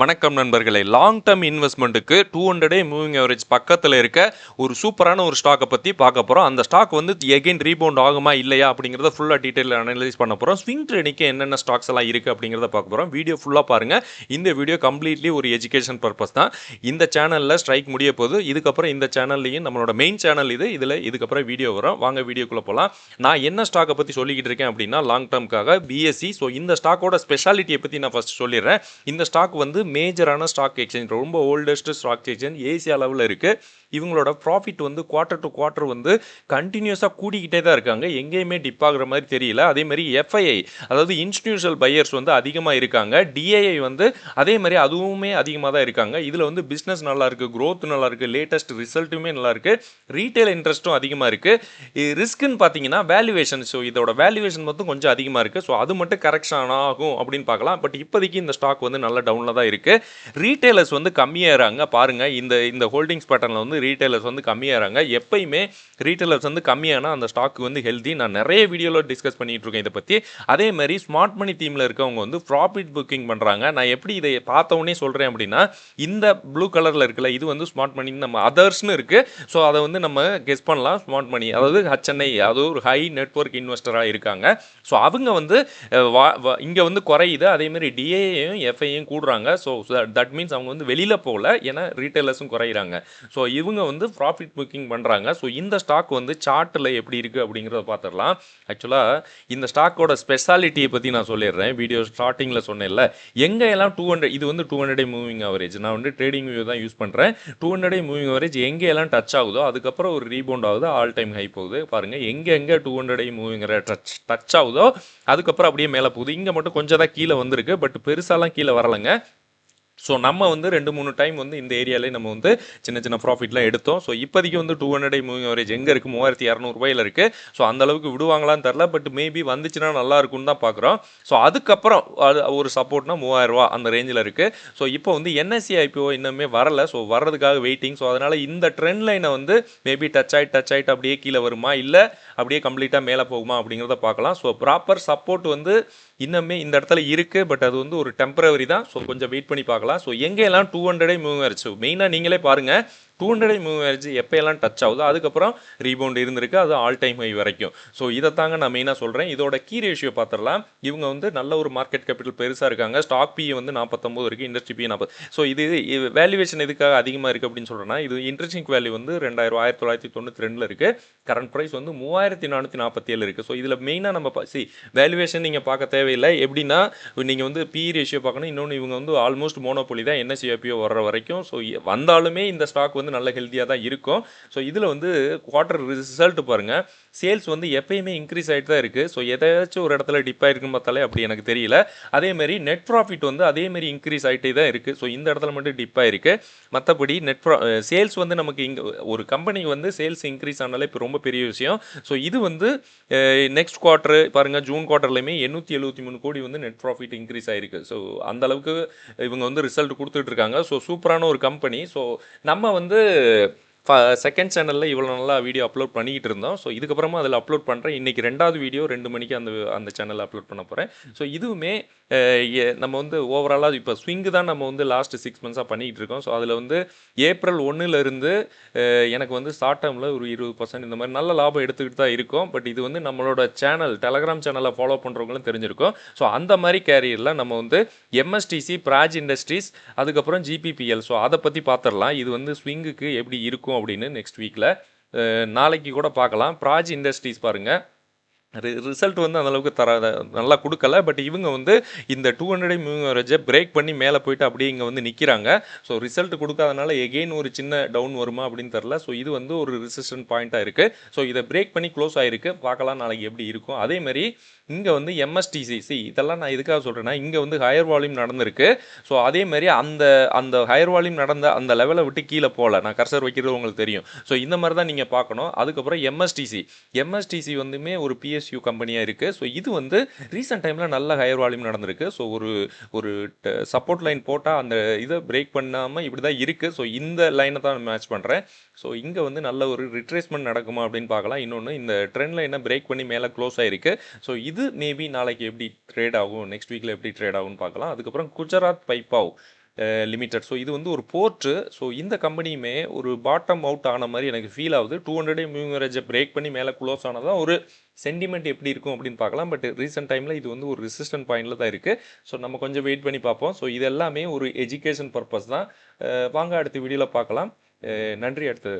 வணக்கம் நண்பர்களே. Long term இன்வெஸ்ட்மெண்ட்டுக்கு 200 டே மூவிங் ஆவரேஜ் பக்கத்தில் இருக்க ஒரு சூப்பரான ஒரு ஸ்டாக்கை பற்றி பார்க்க போகிறோம். அந்த ஸ்டாக் வந்து எகைன் ரீபவுண்ட் ஆகுமா இல்லையா அப்படிங்கிறத ஃபுல்லாக டீட்டெயில் அனலைஸ் பண்ண போகிறோம். ஸ்விங் ட்ரேடிங்க்கு என்னென்ன ஸ்டாக்ஸ் எல்லாம் இருக்குது அப்படிங்கிறத பார்க்க போகிறோம். வீடியோ ஃபுல்லாக பாருங்கள். இந்த வீடியோ கம்ப்ளீட்லி ஒரு எஜுகேஷன் பர்பஸ் தான். இந்த சேனலில் ஸ்ட்ரைக் முடிய போது இதுக்கப்புறம் இந்த சேனல்லையும் நம்மளோட மெயின் சேனல் இதில் இதுக்கப்புறம் வீடியோ வரும். வாங்க வீடியோக்குள்ளே போகலாம். நான் என்ன ஸ்டாக்கை பற்றி சொல்லிக்கிட்டு இருக்கேன் அப்படின்னா லாங் டர்முக்காக பிஎஸ்சி. ஸோ இந்த ஸ்டாக்கோட ஸ்பெஷாலிட்டியை பற்றி நான் ஃபஸ்ட் சொல்லிடுறேன். இந்த ஸ்டாக் வந்து மேஜரான ஸ்டாக் எக்ஸ்சேஞ்ச், ரொம்ப ஓல்டஸ்ட் ஸ்டாக் எக்ஸ்சேஞ்ச் ஏசியா லெவலில் இருக்குது. இவங்களோட ப்ராஃபிட் வந்து குவார்ட்டர் டு குவார்ட்டர் வந்து கண்டினியூஸாக கூடிக்கிட்டே தான் இருக்காங்க. எங்கேயுமே டிப் ஆகுற மாதிரி தெரியல. அதே மாதிரி எஃப்ஐஐ, அதாவது இன்ஸ்டிடியூஷனல் பையர்ஸ் வந்து அதிகமாக இருக்காங்க. டிஐஐ வந்து அதே மாதிரி அதுவுமே அதிகமாக தான் இருக்காங்க. இதில் வந்து பிஸ்னஸ் நல்லா இருக்குது, க்ரோத் நல்லா இருக்குது, லேட்டஸ்ட் ரிசல்ட்டுமே நல்லா இருக்குது, ரீட்டைல் இன்ட்ரெஸ்ட்டும் அதிகமாக இருக்குது. ரிஸ்க்குன்னு பார்த்தீங்கன்னா வேல்யூவேஷன். ஸோ இதோட வேல்யூவேஷன் மட்டும் கொஞ்சம் அதிகமாக இருக்குது. ஸோ அது மட்டும் கரெக்ஷன் ஆகும் அப்படின்னு பார்க்கலாம். பட் இப்போதைக்கு இந்த ஸ்டாக் வந்து நல்ல டவுனில் தான் இருக்குது. ரீட்டைலர்ஸ் வந்து கம்மியாகிறாங்க. பாருங்கள், இந்த இந்த ஹோல்டிங்ஸ் பேட்டர்னில் வந்து ரீட்டைலர்ஸ் வந்து கம்மியாகிறாங்க. எப்பயுமே ரீட்டைலர்ஸ் வந்து கம்மியானால் அந்த ஸ்டாக் வந்து ஹெல்தி. நான் நிறைய வீடியோவில் டிஸ்கஸ் பண்ணிகிட்டு இருக்கேன் இதை பற்றி. அதே மாதிரி ஸ்மார்ட் மணி தீமில் இருக்கவங்க வந்து ப்ராஃபிட் புக்கிங் பண்ணுறாங்க. நான் எப்படி இதை பார்த்தவொடனே சொல்கிறேன் அப்படின்னா, இந்த ப்ளூ கலரில் இருக்குல்ல, இது வந்து ஸ்மார்ட் மணின்னு நம்ம அதர்ஸ்னு இருக்குது. ஸோ அதை வந்து நம்ம கெஸ் பண்ணலாம். ஸ்மார்ட் மணி அதாவது ஹெச்என்ஐ, அது ஒரு ஹை நெட்வொர்க் இன்வெஸ்டராக இருக்காங்க. ஸோ அவங்க வந்து இங்கே வந்து குறையுது. அதேமாதிரி டிஏயும் எஃப்ஐயும் கூடுறாங்க. ஸோ தட் மீன்ஸ் அவங்க வந்து வெளியில் போகல, ஏன்னா ரீட்டைலர்ஸும் குறையிறாங்க. ஸோ இவங்க வந்து ப்ராஃபிட் புக்கிங் பண்ணுறாங்க. ஸோ இந்த ஸ்டாக் வந்து சார்ட்டில் எப்படி இருக்குது அப்படிங்கிறத பார்த்துடலாம். ஆக்சுவலாக இந்த ஸ்டாக்கோட ஸ்பெஷாலிட்டியை பற்றி நான் சொல்லிடுறேன். வீடியோ ஸ்டார்டிங்கில் சொன்னேன்ல, எங்கே எல்லாம் 200, இது வந்து 200 டே மூவிங் ஆவரேஜ். நான் வந்து ட்ரேடிங் வியூ தான் யூஸ் பண்ணுறேன். 200 டே மூவிங் ஆவரேஜ் எங்கே எல்லாம் டச் ஆகுதோ அதுக்கப்புறம் ஒரு ரீபவுண்ட் ஆகுது, ஆல் டைம் ஹை போகுது. பாருங்கள், எங்கே 200 டே மூவிங் டச் ஆகுதோ அதுக்கப்புறம் அப்படியே மேலே போகுது. இங்கே மட்டும் கொஞ்சம் தான் கீழே வந்திருக்கு, பட் பெருசாலாம் கீழே வரலைங்க. ஸோ நம்ம வந்து 2-3 டைம் வந்து இந்த ஏரியாலே நம்ம வந்து சின்ன சின்ன ப்ராஃபிட்லாம் எடுத்தோம். ஸோ இப்போதைக்கு வந்து 200 டே மூவிங் ஆவரேஜ் எங்கே இருக்குது, 3200 இருக்குது. ஸோ அந்தளவுக்கு விடுவாங்களான்னு தெரில, பட் மேபி வந்துச்சுன்னா நல்லா இருக்கும்னு தான் பார்க்குறோம். ஸோ அதுக்கப்புறம் அது ஒரு சப்போர்ட்னா 3000 அந்த ரேஞ்சில் இருக்குது. ஸோ இப்போ வந்து என்எஸ்சி ஐபிஓ இன்னுமே வரலை. ஸோ வர்றதுக்காக வெயிட்டிங். ஸோ அதனால் இந்த ட்ரெண்ட் லைனை வந்து மேபி டச் ஆகிட்டு அப்படியே கீழே வருமா, இல்லை அப்படியே கம்ப்ளீட்டாக மேலே போகுமா அப்படிங்கிறத பார்க்கலாம். ஸோ ப்ராப்பர் சப்போர்ட் வந்து இன்னுமே இந்த இடத்துல இருக்குது, பட் அது வந்து ஒரு டெம்பரவரி தான். ஸோ கொஞ்சம் வெயிட் பண்ணி பார்க்கலாம். ஸோ எங்கெல்லாம் 200 மூவ் ஆயிடுச்சு மெயினாக நீங்களே பாருங்கள். 200 மூவ் ஆயிடுச்சு எப்போயெல்லாம் டச் ஆகுதோ அதுக்கப்புறம் ரீபவுண்ட் இருந்திருக்கு, அது ஆல் டைம் ஹை வரைக்கும். ஸோ இதை தாங்க நான் மெயினாக சொல்கிறேன். இதோட கீ ரேஷியோ பார்த்துடலாம். இவங்க வந்து நல்ல ஒரு மார்க்கெட் கேபிட்டல் பெருசாக இருக்காங்க. ஸ்டாக் பி வந்து 49 இருக்குது, இண்டஸ்ட்ரி பி 40. ஸோ இது வேல்யூவேஷன் எதுக்காக அதிகமாக இருக்குது அப்படின்னு சொல்கிறேன்னா, இது இன்ட்ரெஸ்டிங் வேல்யூ வந்து 1992 இருக்குது. கரண்ட் ப்ரைஸ் வந்து 3447 இருக்குது. ஸோ இதில் மெயினாக நம்ம வேல்யூவேஷன் நீங்கள் பார்க்க தேவையில்லை. எப்படின்னா, நீங்கள் வந்து பி ரேஷியோ பார்க்கணும். இன்னொன்று, இவங்க வந்து ஆல்மோஸ்ட் மோனோபோலி தான் என்எஸ்சிஐபிஓ வர்ற வரைக்கும். ஸோ வந்தாலுமே இந்த ஸ்டாக் வந்து நல்ல ஹெல்த்தியாக தான் இருக்கும். ஸோ இதில் வந்து குவார்ட்டர் ரிசல்ட் பாருங்கள், சேல்ஸ் வந்து எப்பயுமே இன்க்ரீஸ் ஆகிட்டு தான் இருக்குது. ஸோ எதாச்சும் ஒரு இடத்துல டிப் ஆகிருக்குன்னு பார்த்தாலே அப்படி எனக்கு தெரியல. அதேமாரி நெட் ப்ராஃபிட் வந்து அதேமாரி இன்க்ரீஸ் ஆகிட்டே தான் இருக்குது. ஸோ இந்த இடத்துல மட்டும் டிப் ஆகிருக்கு. மற்றபடி சேல்ஸ் வந்து நமக்கு இங்கே ஒரு கம்பெனிக்கு வந்து சேல்ஸ் இன்க்ரீஸ் ஆனாலே இப்போ ரொம்ப பெரிய விஷயம். ஸோ இது வந்து நெக்ஸ்ட் குவார்ட்டர் பாருங்கள், ஜூன் குவார்ட்டர்லையுமே 873 கோடி வந்து நெட் ப்ராஃபிட் இன்க்ரீஸ் ஆகிருக்கு. ஸோ அந்தளவுக்கு இவங்க வந்து ரிசல்ட் கொடுத்துட்ருக்காங்க. ஸோ சூப்பரான ஒரு கம்பெனி. ஸோ நம்ம வந்து செகண்ட் சேனலில் இவ்வளோ நல்லா வீடியோ அப்லோட் பண்ணிக்கிட்டு இருந்தோம். ஸோ இதுக்கப்புறமா அதில் அப்லோட் பண்ணுறேன். இன்றைக்கி 2வது வீடியோ 2 மணிக்கு அந்த சேனலில் அப்லோட் பண்ண போகிறேன். ஸோ இதுவுமே நம்ம வந்து ஓவராலாக இப்போ ஸ்விங்கு தான் நம்ம வந்து லாஸ்ட் 6 மந்த்ஸாக பண்ணிக்கிட்டு இருக்கோம். ஸோ அதில் வந்து ஏப்ரல் 1லேருந்து எனக்கு வந்து ஷார்ட் டேர்மில் ஒரு 20% இந்த மாதிரி நல்ல லாபம் எடுத்துக்கிட்டு தான் இருக்கும். பட் இது வந்து நம்மளோட சேனல், டெலகிராம் சேனலை ஃபாலோ பண்ணுறவங்களும் தெரிஞ்சிருக்கும். ஸோ அந்த மாதிரி கேரியரில் நம்ம வந்து எம்எஸ்டிசி, பிராஜ் இண்டஸ்ட்ரீஸ், அதுக்கப்புறம் ஜிபிபிஎல், ஸோ அதை பற்றி பார்த்துடலாம். இது வந்து ஸ்விங்குக்கு எப்படி இருக்கும் அப்படின்னு நெக்ஸ்ட் வீக்கில் நாளைக்கு கூட பார்க்கலாம். பிராஜ் இண்டஸ்ட்ரீஸ் பாருங்கள், ரிசல்ட் வந்து அந்தளவுக்கு நல்லா கொடுக்கல. பட் இவங்க வந்து இந்த 200 மூவிங் ஆவரேஜை பிரேக் பண்ணி மேலே போயிட்டு அப்படியே இங்கே வந்து நிற்கிறாங்க. ஸோ ரிசல்ட் கொடுக்காதனால எகெயின் ஒரு சின்ன டவுன் வருமா அப்படின்னு தெரில. ஸோ இது வந்து ஒரு ரெசிஸ்டன்ட் பாயிண்ட்டாக இருக்குது. ஸோ இதை பிரேக் பண்ணி க்ளோஸ் ஆகிருக்கு. பார்க்கலாம் நாளைக்கு எப்படி இருக்கும். அதேமாதிரி இங்கே வந்து எம்எஸ்டிசி, இதெல்லாம் நான் எதுக்காக சொல்கிறேன்னா, இங்கே வந்து ஹையர் வால்யூம் நடந்திருக்கு. ஸோ அதேமாதிரி அந்த ஹையர் வால்யூம் நடந்த அந்த லெவலை விட்டு கீழே போகல. நான் கர்சர் வைக்கிறது உங்களுக்கு தெரியும். ஸோ இந்த மாதிரி தான் நீங்கள் பார்க்கணும். அதுக்கப்புறம் எம்எஸ்டிசி வந்துமே ஒரு பிஎஸ்யூ கம்பெனியாக இருக்குது. ஸோ இது வந்து ரீசெண்ட் டைமில் நல்ல ஹையர் வால்யூம் நடந்திருக்கு. ஸோ ஒரு சப்போர்ட் லைன் போட்டால் அந்த இதை பிரேக் பண்ணாமல் இப்படி தான் இருக்குது. ஸோ இந்த லைனை தான் மேட்ச் பண்ணுறேன். ஸோ இங்கே வந்து நல்ல ஒரு ரிட்ரேஸ்மெண்ட் நடக்குமா அப்படின்னு பார்க்கலாம். இன்னொன்று, இந்த ட்ரெண்ட் லைனை பிரேக் பண்ணி மேலே க்ளோஸ் ஆகிருக்கு. ஸோ இது மேபி நாளைக்கு எப்படி ட்ரேட் ஆகும், நெக்ஸ்ட் வீக்கில் எப்படி ட்ரேட் ஆகும்னு பார்க்கலாம். அதுக்கப்புறம் குஜராத் பைபாவ், லிமிடெட். ஸோ இது வந்து ஒரு போர்ட்டு. ஸோ இந்த கம்பெனியுமே ஒரு பாட்டம் அவுட் ஆன மாதிரி எனக்கு ஃபீல் ஆகுது. 200 மூவிங் ஆவரேஜை பிரேக் பண்ணி மேலே க்ளோஸ் ஆனதான் ஒரு சென்டிமெண்ட் எப்படி இருக்கும் அப்படின்னு பார்க்கலாம். பட் ரீசெண்ட் டைமில் இது வந்து ஒரு ரெசிஸ்டன்ட் பாயிண்டில் தான் இருக்குது. ஸோ நம்ம கொஞ்சம் வெயிட் பண்ணி பார்ப்போம். ஸோ இது எல்லாமே ஒரு எஜுகேஷன் பர்பஸ் தான். வாங்க அடுத்த வீடியோவில் பார்க்கலாம். நன்றி. அடுத்து